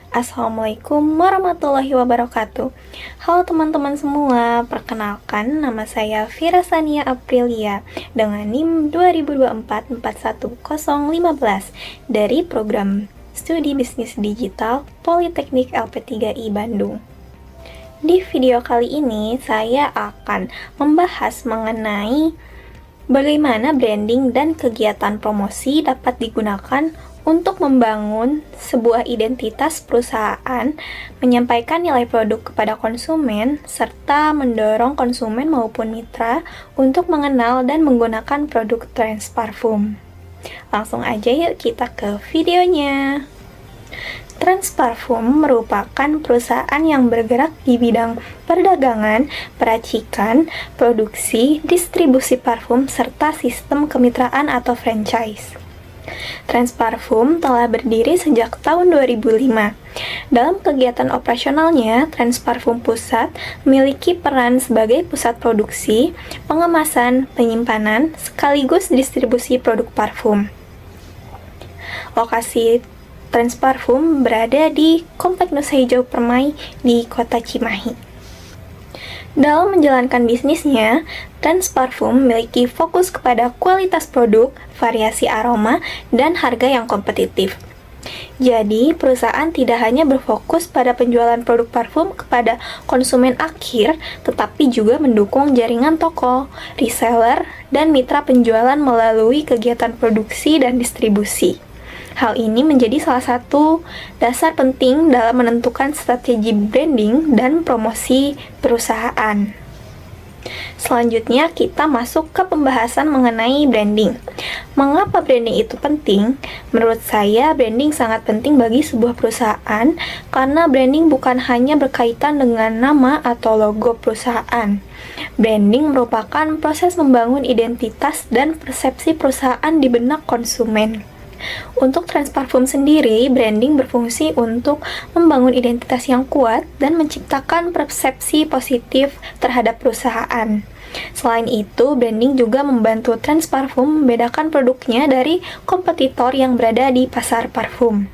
Assalamualaikum warahmatullahi wabarakatuh. Halo teman-teman semua, perkenalkan nama saya Vira Sania Aprilia dengan NIM 2024-41015 dari program Studi Bisnis Digital Politeknik LP3I Bandung. Di video kali ini saya akan membahas mengenai bagaimana branding dan kegiatan promosi dapat digunakan untuk membangun sebuah identitas perusahaan, menyampaikan nilai produk kepada konsumen, serta mendorong konsumen maupun mitra untuk mengenal dan menggunakan produk Trends Parfum. Langsung aja yuk kita ke videonya. Trends Parfum merupakan perusahaan yang bergerak di bidang perdagangan, peracikan, produksi, distribusi parfum, serta sistem kemitraan atau franchise. Trends Parfum telah berdiri sejak tahun 2005. Dalam kegiatan operasionalnya, Trends Parfum Pusat memiliki peran sebagai pusat produksi, pengemasan, penyimpanan, sekaligus distribusi produk parfum. Lokasi Trends Parfum berada di Komplek Nusa Hijau Permai di Kota Cimahi. Dalam menjalankan bisnisnya, Trends Parfum memiliki fokus kepada kualitas produk, variasi aroma, dan harga yang kompetitif. Jadi, perusahaan tidak hanya berfokus pada penjualan produk parfum kepada konsumen akhir, tetapi juga mendukung jaringan toko, reseller, dan mitra penjualan melalui kegiatan produksi dan distribusi. Hal ini menjadi salah satu dasar penting dalam menentukan strategi branding dan promosi perusahaan. Selanjutnya, kita masuk ke pembahasan mengenai branding. Mengapa branding itu penting? Menurut saya, branding sangat penting bagi sebuah perusahaan karena branding bukan hanya berkaitan dengan nama atau logo perusahaan. Branding merupakan proses membangun identitas dan persepsi perusahaan di benak konsumen. Untuk Trends Parfum sendiri, branding berfungsi untuk membangun identitas yang kuat dan menciptakan persepsi positif terhadap perusahaan. Selain itu, branding juga membantu Trends Parfum membedakan produknya dari kompetitor yang berada di pasar parfum.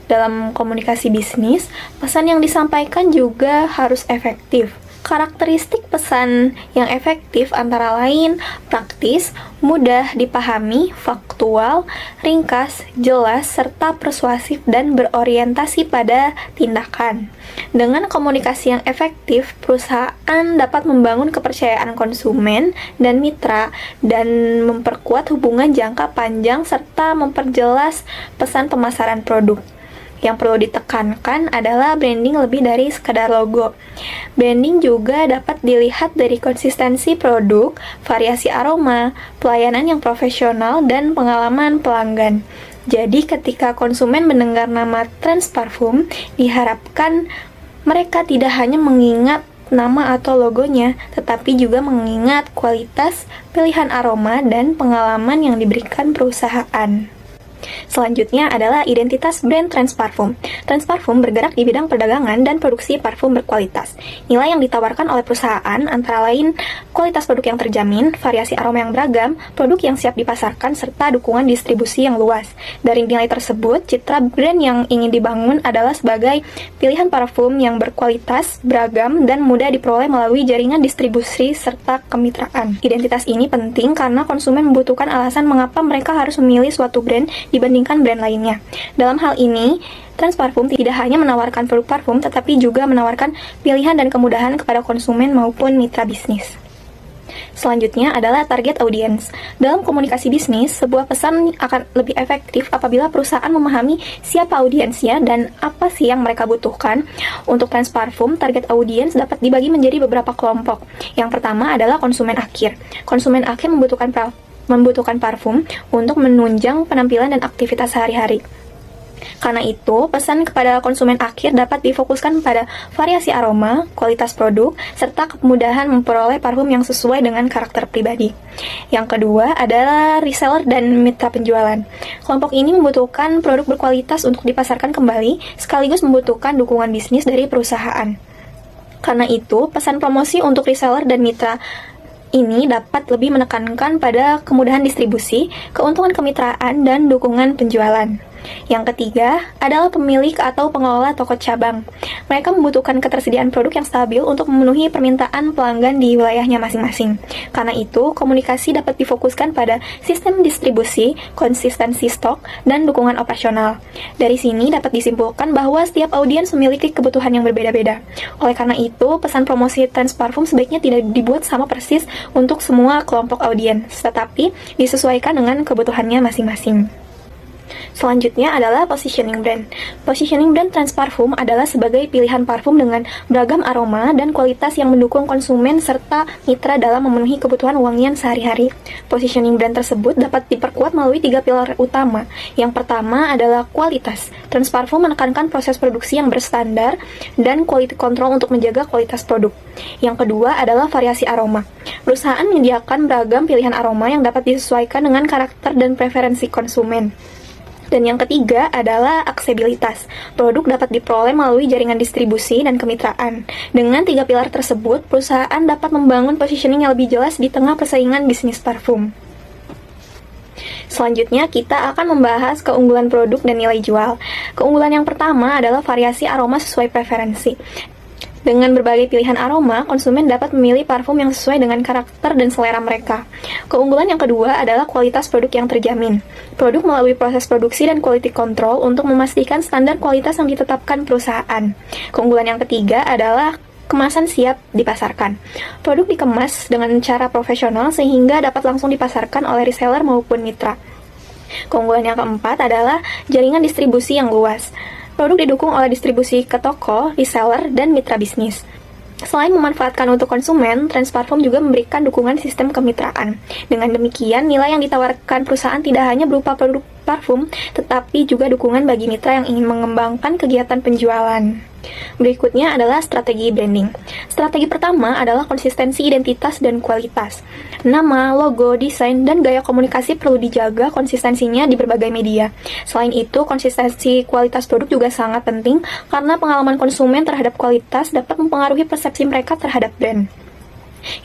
Dalam komunikasi bisnis, pesan yang disampaikan juga harus efektif. Karakteristik pesan yang efektif antara lain praktis, mudah dipahami, faktual, ringkas, jelas, serta persuasif dan berorientasi pada tindakan. Dengan komunikasi yang efektif, perusahaan dapat membangun kepercayaan konsumen dan mitra dan memperkuat hubungan jangka panjang serta memperjelas pesan pemasaran produk. Yang perlu ditekankan adalah branding lebih dari sekadar logo. Branding juga dapat dilihat dari konsistensi produk, variasi aroma, pelayanan yang profesional, dan pengalaman pelanggan. Jadi ketika konsumen mendengar nama Trends Parfum, diharapkan mereka tidak hanya mengingat nama atau logonya, tetapi juga mengingat kualitas, pilihan aroma, dan pengalaman yang diberikan perusahaan. Selanjutnya adalah identitas brand Trends Parfum. Trends Parfum bergerak di bidang perdagangan dan produksi parfum berkualitas. Nilai yang ditawarkan oleh perusahaan antara lain kualitas produk yang terjamin, variasi aroma yang beragam, produk yang siap dipasarkan, serta dukungan distribusi yang luas. Dari nilai tersebut, citra brand yang ingin dibangun adalah sebagai pilihan parfum yang berkualitas, beragam, dan mudah diperoleh melalui jaringan distribusi serta kemitraan. Identitas ini penting karena konsumen membutuhkan alasan mengapa mereka harus memilih suatu brand dibandingkan brand lainnya. Dalam hal ini, Trends Parfum tidak hanya menawarkan produk parfum, tetapi juga menawarkan pilihan dan kemudahan kepada konsumen maupun mitra bisnis. Selanjutnya adalah target audience. Dalam komunikasi bisnis, sebuah pesan akan lebih efektif apabila perusahaan memahami siapa audiensnya dan apa sih yang mereka butuhkan. Untuk Trends Parfum, target audience dapat dibagi menjadi beberapa kelompok. Yang pertama adalah konsumen akhir. Konsumen akhir membutuhkan parfum untuk menunjang penampilan dan aktivitas sehari-hari. Karena itu, pesan kepada konsumen akhir dapat difokuskan pada variasi aroma, kualitas produk, serta kemudahan memperoleh parfum yang sesuai dengan karakter pribadi. Yang kedua adalah reseller dan mitra penjualan. Kelompok ini membutuhkan produk berkualitas untuk dipasarkan kembali, sekaligus membutuhkan dukungan bisnis dari perusahaan. Karena itu, pesan promosi untuk reseller dan mitra ini dapat lebih menekankan pada kemudahan distribusi, keuntungan kemitraan, dan dukungan penjualan. Yang ketiga adalah pemilik atau pengelola toko cabang. Mereka membutuhkan ketersediaan produk yang stabil untuk memenuhi permintaan pelanggan di wilayahnya masing-masing. Karena itu, komunikasi dapat difokuskan pada sistem distribusi, konsistensi stok, dan dukungan operasional. Dari sini dapat disimpulkan bahwa setiap audiens memiliki kebutuhan yang berbeda-beda. Oleh karena itu, pesan promosi Trends Parfum sebaiknya tidak dibuat sama persis untuk semua kelompok audiens, tetapi disesuaikan dengan kebutuhannya masing-masing. Selanjutnya adalah positioning brand. Positioning brand Trends Parfum adalah sebagai pilihan parfum dengan beragam aroma dan kualitas yang mendukung konsumen serta mitra dalam memenuhi kebutuhan wangian sehari-hari. Positioning brand tersebut dapat diperkuat melalui 3 pilar utama. Yang pertama adalah kualitas. Trends Parfum menekankan proses produksi yang berstandar dan quality control untuk menjaga kualitas produk. Yang kedua adalah variasi aroma. Perusahaan menyediakan beragam pilihan aroma yang dapat disesuaikan dengan karakter dan preferensi konsumen. Dan yang ketiga adalah aksesibilitas. Produk dapat diperoleh melalui jaringan distribusi dan kemitraan. Dengan 3 pilar tersebut, perusahaan dapat membangun positioning yang lebih jelas di tengah persaingan bisnis parfum. Selanjutnya, kita akan membahas keunggulan produk dan nilai jual. Keunggulan yang pertama adalah variasi aroma sesuai preferensi. Dengan berbagai pilihan aroma, konsumen dapat memilih parfum yang sesuai dengan karakter dan selera mereka. Keunggulan yang kedua adalah kualitas produk yang terjamin. Produk melalui proses produksi dan quality control untuk memastikan standar kualitas yang ditetapkan perusahaan. Keunggulan yang ketiga adalah kemasan siap dipasarkan. Produk dikemas dengan cara profesional sehingga dapat langsung dipasarkan oleh reseller maupun mitra. Keunggulan yang keempat adalah jaringan distribusi yang luas. Produk didukung oleh distribusi ke toko, reseller, dan mitra bisnis. Selain memanfaatkan untuk konsumen, Trends Parfum juga memberikan dukungan sistem kemitraan. Dengan demikian, nilai yang ditawarkan perusahaan tidak hanya berupa produk parfum, tetapi juga dukungan bagi mitra yang ingin mengembangkan kegiatan penjualan. Berikutnya adalah strategi branding. Strategi pertama adalah konsistensi identitas dan kualitas. Nama, logo, desain, dan gaya komunikasi perlu dijaga konsistensinya di berbagai media. Selain itu, konsistensi kualitas produk juga sangat penting karena pengalaman konsumen terhadap kualitas dapat mempengaruhi persepsi mereka terhadap brand.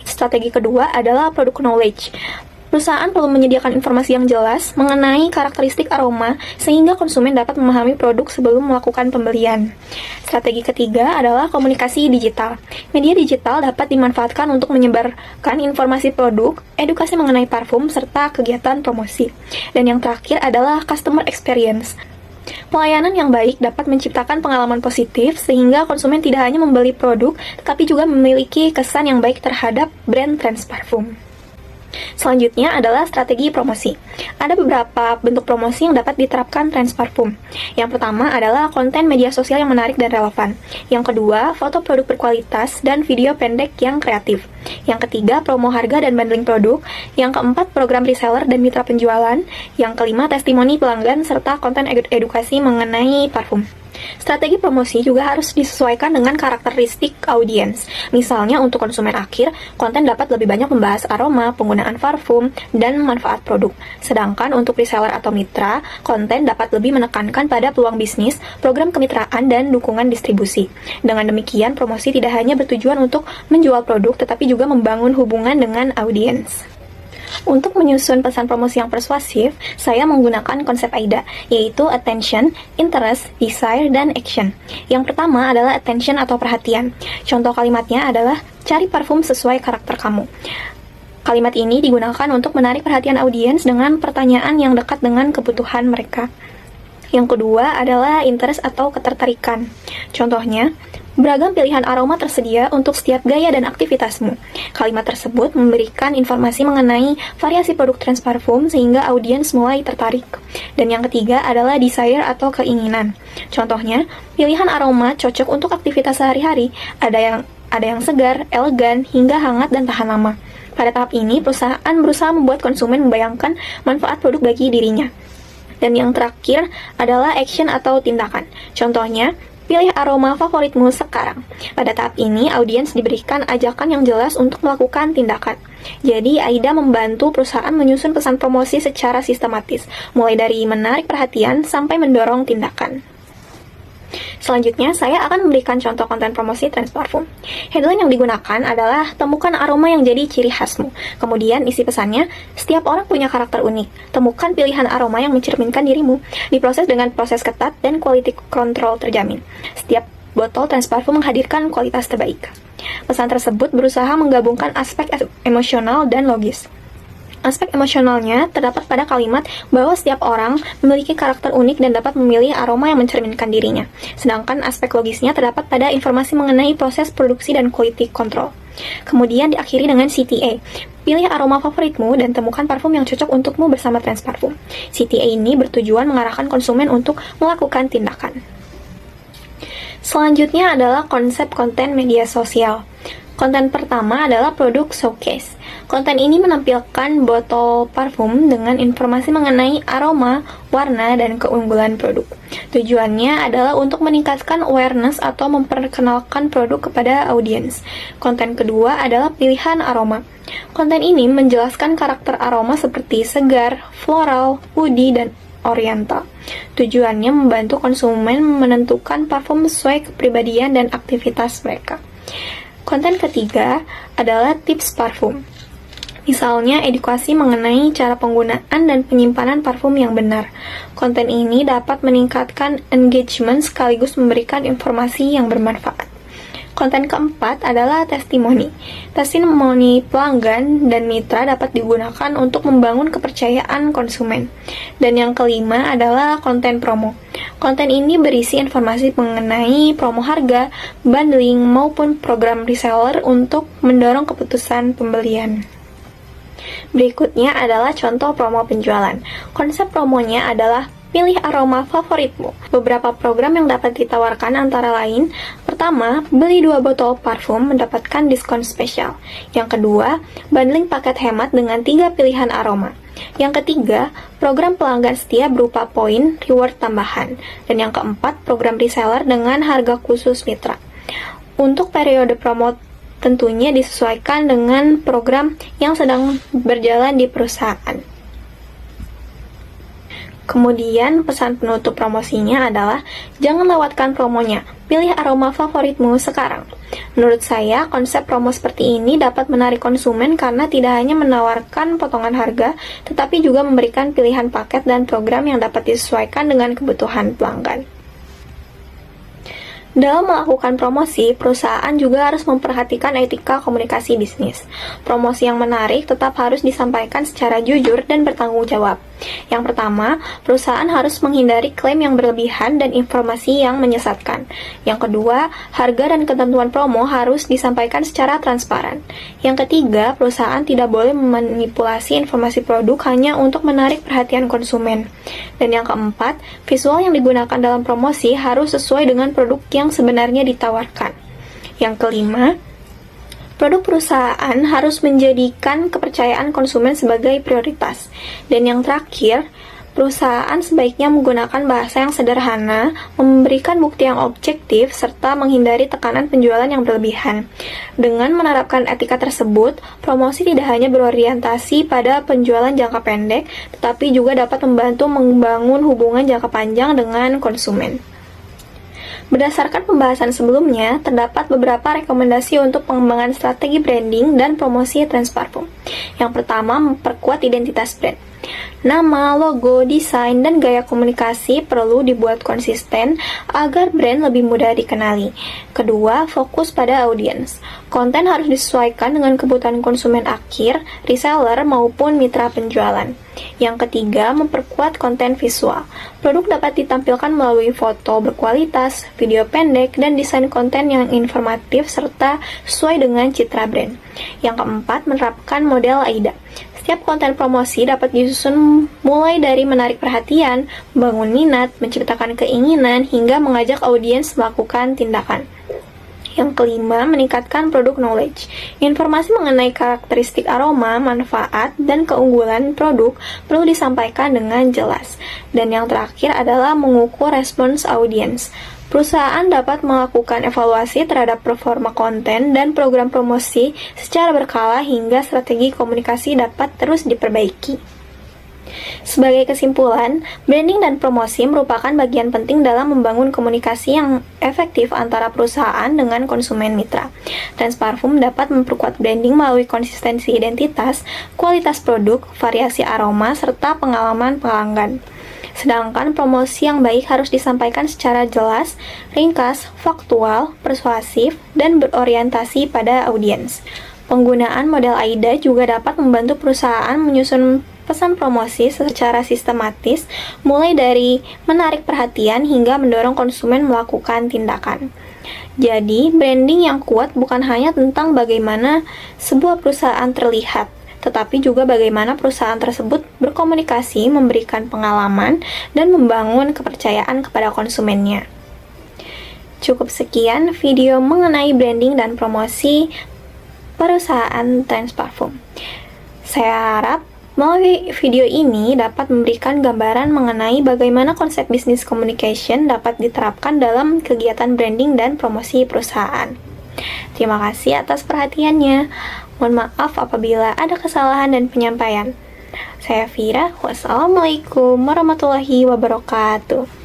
Strategi kedua adalah product knowledge. Perusahaan perlu menyediakan informasi yang jelas mengenai karakteristik aroma sehingga konsumen dapat memahami produk sebelum melakukan pembelian. Strategi ketiga adalah komunikasi digital. Media digital dapat dimanfaatkan untuk menyebarkan informasi produk, edukasi mengenai parfum, serta kegiatan promosi. Dan yang terakhir adalah customer experience. Pelayanan yang baik dapat menciptakan pengalaman positif sehingga konsumen tidak hanya membeli produk, tetapi juga memiliki kesan yang baik terhadap brand Trends Parfum. Selanjutnya adalah strategi promosi. Ada beberapa bentuk promosi yang dapat diterapkan Trends Parfum. Yang pertama adalah konten media sosial yang menarik dan relevan. Yang kedua, foto produk berkualitas dan video pendek yang kreatif. Yang ketiga, promo harga dan bundling produk. Yang keempat, program reseller dan mitra penjualan. Yang kelima, testimoni pelanggan serta konten edukasi mengenai parfum. Strategi promosi juga harus disesuaikan dengan karakteristik audiens. Misalnya untuk konsumen akhir, konten dapat lebih banyak membahas aroma, penggunaan parfum, dan manfaat produk. Sedangkan untuk reseller atau mitra, konten dapat lebih menekankan pada peluang bisnis, program kemitraan, dan dukungan distribusi. Dengan demikian, promosi tidak hanya bertujuan untuk menjual produk, tetapi juga membangun hubungan dengan audiens. Untuk menyusun pesan promosi yang persuasif, saya menggunakan konsep AIDA, yaitu attention, interest, desire, dan action. Yang pertama adalah attention atau perhatian. Contoh kalimatnya adalah, cari parfum sesuai karakter kamu. Kalimat ini digunakan untuk menarik perhatian audiens dengan pertanyaan yang dekat dengan kebutuhan mereka. Yang kedua adalah interest atau ketertarikan. Contohnya, beragam pilihan aroma tersedia untuk setiap gaya dan aktivitasmu. Kalimat tersebut memberikan informasi mengenai variasi produk Trends Parfum sehingga audiens mulai tertarik. Dan yang ketiga adalah desire atau keinginan. Contohnya, pilihan aroma cocok untuk aktivitas sehari-hari. Ada yang segar, elegan, hingga hangat dan tahan lama. Pada tahap ini, perusahaan berusaha membuat konsumen membayangkan manfaat produk bagi dirinya. Dan yang terakhir adalah action atau tindakan. Contohnya, pilih aroma favoritmu sekarang. Pada tahap ini, audiens diberikan ajakan yang jelas untuk melakukan tindakan. Jadi, AIDA membantu perusahaan menyusun pesan promosi secara sistematis, mulai dari menarik perhatian sampai mendorong tindakan. Selanjutnya, saya akan memberikan contoh konten promosi Trends Parfum. Headline yang digunakan adalah temukan aroma yang jadi ciri khasmu. Kemudian isi pesannya, setiap orang punya karakter unik. Temukan pilihan aroma yang mencerminkan dirimu. Diproses dengan proses ketat dan quality control terjamin. Setiap botol Trends Parfum menghadirkan kualitas terbaik. Pesan tersebut berusaha menggabungkan aspek emosional dan logis. Aspek emosionalnya terdapat pada kalimat bahwa setiap orang memiliki karakter unik dan dapat memilih aroma yang mencerminkan dirinya. Sedangkan aspek logisnya terdapat pada informasi mengenai proses produksi dan quality control. Kemudian diakhiri dengan CTA. Pilih aroma favoritmu dan temukan parfum yang cocok untukmu bersama Trends Parfum. CTA ini bertujuan mengarahkan konsumen untuk melakukan tindakan. Selanjutnya adalah konsep konten media sosial. Konten pertama adalah produk showcase. Konten ini menampilkan botol parfum dengan informasi mengenai aroma, warna, dan keunggulan produk. Tujuannya adalah untuk meningkatkan awareness atau memperkenalkan produk kepada audiens. Konten kedua adalah pilihan aroma. Konten ini menjelaskan karakter aroma seperti segar, floral, woody, dan oriental. Tujuannya membantu konsumen menentukan parfum sesuai kepribadian dan aktivitas mereka. Konten ketiga adalah tips parfum. Misalnya, edukasi mengenai cara penggunaan dan penyimpanan parfum yang benar. Konten ini dapat meningkatkan engagement sekaligus memberikan informasi yang bermanfaat. Konten keempat adalah testimoni. Testimoni pelanggan dan mitra dapat digunakan untuk membangun kepercayaan konsumen. Dan yang kelima adalah konten promo. Konten ini berisi informasi mengenai promo harga, bundling, maupun program reseller untuk mendorong keputusan pembelian. Berikutnya adalah contoh promo penjualan. Konsep promonya adalah pilih aroma favoritmu. Beberapa program yang dapat ditawarkan antara lain, pertama, beli 2 botol parfum mendapatkan diskon spesial. Yang kedua, bundling paket hemat dengan 3 pilihan aroma. Yang ketiga, program pelanggan setia berupa poin reward tambahan. Dan yang keempat, program reseller dengan harga khusus mitra. Untuk periode promo tentunya disesuaikan dengan program yang sedang berjalan di perusahaan. Kemudian pesan penutup promosinya adalah jangan lewatkan promonya, pilih aroma favoritmu sekarang. Menurut saya, konsep promo seperti ini dapat menarik konsumen karena tidak hanya menawarkan potongan harga, tetapi juga memberikan pilihan paket dan program yang dapat disesuaikan dengan kebutuhan pelanggan. Dalam melakukan promosi, perusahaan juga harus memperhatikan etika komunikasi bisnis. Promosi yang menarik tetap harus disampaikan secara jujur dan bertanggung jawab. Yang pertama, perusahaan harus menghindari klaim yang berlebihan dan informasi yang menyesatkan. Yang kedua, harga dan ketentuan promo harus disampaikan secara transparan. Yang ketiga, perusahaan tidak boleh memanipulasi informasi produk hanya untuk menarik perhatian konsumen. Dan yang keempat, visual yang digunakan dalam promosi harus sesuai dengan produk yang sebenarnya ditawarkan. Yang kelima, produk perusahaan harus menjadikan kepercayaan konsumen sebagai prioritas. Dan yang terakhir, perusahaan sebaiknya menggunakan bahasa yang sederhana, memberikan bukti yang objektif, serta menghindari tekanan penjualan yang berlebihan. Dengan menerapkan etika tersebut, promosi tidak hanya berorientasi pada penjualan jangka pendek, tetapi juga dapat membantu membangun hubungan jangka panjang dengan konsumen. Berdasarkan pembahasan sebelumnya, terdapat beberapa rekomendasi untuk pengembangan strategi branding dan promosi Trends Parfum. Yang pertama, memperkuat identitas brand. Nama, logo, desain, dan gaya komunikasi perlu dibuat konsisten agar brand lebih mudah dikenali. Kedua, fokus pada audiens. Konten harus disesuaikan dengan kebutuhan konsumen akhir, reseller, maupun mitra penjualan. Yang ketiga, memperkuat konten visual. Produk dapat ditampilkan melalui foto berkualitas, video pendek, dan desain konten yang informatif serta sesuai dengan citra brand. Yang keempat, menerapkan model AIDA. Setiap konten promosi dapat disusun mulai dari menarik perhatian, membangun minat, menciptakan keinginan, hingga mengajak audiens melakukan tindakan. Yang kelima, meningkatkan produk knowledge. Informasi mengenai karakteristik aroma, manfaat, dan keunggulan produk perlu disampaikan dengan jelas. Dan yang terakhir adalah mengukur respons audiens. Perusahaan dapat melakukan evaluasi terhadap performa konten dan program promosi secara berkala hingga strategi komunikasi dapat terus diperbaiki. Sebagai kesimpulan, branding dan promosi merupakan bagian penting dalam membangun komunikasi yang efektif antara perusahaan dengan konsumen mitra. Trends Parfum dapat memperkuat branding melalui konsistensi identitas, kualitas produk, variasi aroma, serta pengalaman pelanggan. Sedangkan promosi yang baik harus disampaikan secara jelas, ringkas, faktual, persuasif, dan berorientasi pada audiens. Penggunaan model AIDA juga dapat membantu perusahaan menyusun pesan promosi secara sistematis, mulai dari menarik perhatian hingga mendorong konsumen melakukan tindakan. Jadi, branding yang kuat bukan hanya tentang bagaimana sebuah perusahaan terlihat, tetapi juga bagaimana perusahaan tersebut berkomunikasi, memberikan pengalaman, dan membangun kepercayaan kepada konsumennya. Cukup sekian video mengenai branding dan promosi perusahaan Trends Parfum. Saya harap melalui video ini dapat memberikan gambaran mengenai bagaimana konsep bisnis communication dapat diterapkan dalam kegiatan branding dan promosi perusahaan. Terima kasih atas perhatiannya. Mohon maaf apabila ada kesalahan dan penyampaian. Saya Vira, wassalamualaikum warahmatullahi wabarakatuh.